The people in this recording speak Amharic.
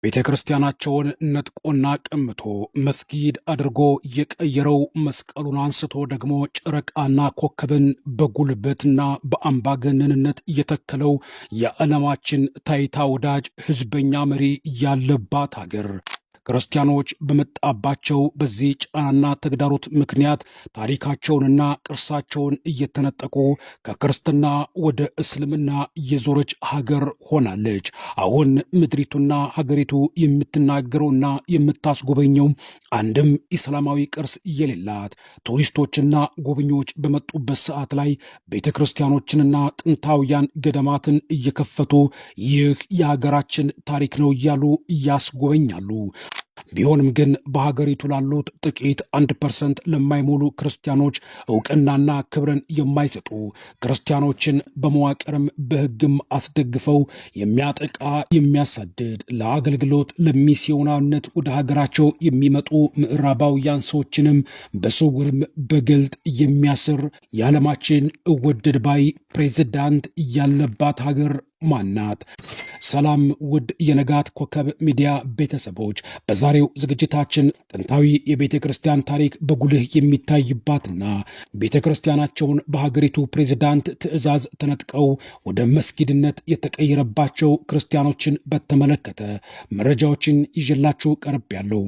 ቤተክርስቲያናቸውን ነጥቆና ቀምቶ መስጊድ አድርጎ የቀየረው መስቀሉን አንስቶ ደግሞ ጨረቃና ኮከብን በጉልበትና በአምባገነንነት የተከለው የዓለማችን ታይታ ወዳጅ ሕዝበኛ መሪ ያለባት ሀገር ክርስቲያኖች በመጣባቸው በዚህ ጫናና ተግዳሮት ምክንያት ታሪካቸውንና ቅርሳቸውን እየተነጠቁ ከክርስትና ወደ እስልምና የዞረች ሀገር ሆናለች። አሁን ምድሪቱና ሀገሪቱ የምትናገረውና የምታስጎበኘው አንድም ኢስላማዊ ቅርስ የሌላት ቱሪስቶችና ጎብኚዎች በመጡበት ሰዓት ላይ ቤተ ክርስቲያኖችንና ጥንታውያን ገዳማትን እየከፈቱ ይህ የሀገራችን ታሪክ ነው እያሉ ያስጎበኛሉ። ቢሆንም ግን በሀገሪቱ ላሉት ጥቂት 1% ለማይሞሉ ክርስቲያኖች እውቅናና ክብርን የማይሰጡ ክርስቲያኖችን በመዋቅርም በሕግም አስደግፈው የሚያጠቃ የሚያሳድድ ለአገልግሎት ለሚስዮናዊነት ወደ ሀገራቸው የሚመጡ ምዕራባውያን ሰዎችንም በስውርም በግልጥ የሚያስር የዓለማችን እወደድ ባይ ፕሬዝዳንት ያለባት ሀገር ማናት? ሰላም ውድ የንጋት ኮከብ ሚዲያ ቤተሰቦች፣ በዛሬው ዝግጅታችን ጥንታዊ የቤተ ክርስቲያን ታሪክ በጉልህ የሚታይባትና ቤተ ክርስቲያናቸውን በሀገሪቱ ፕሬዝዳንት ትዕዛዝ ተነጥቀው ወደ መስጊድነት የተቀየረባቸው ክርስቲያኖችን በተመለከተ መረጃዎችን ይዤላችሁ ቀርቤያለሁ።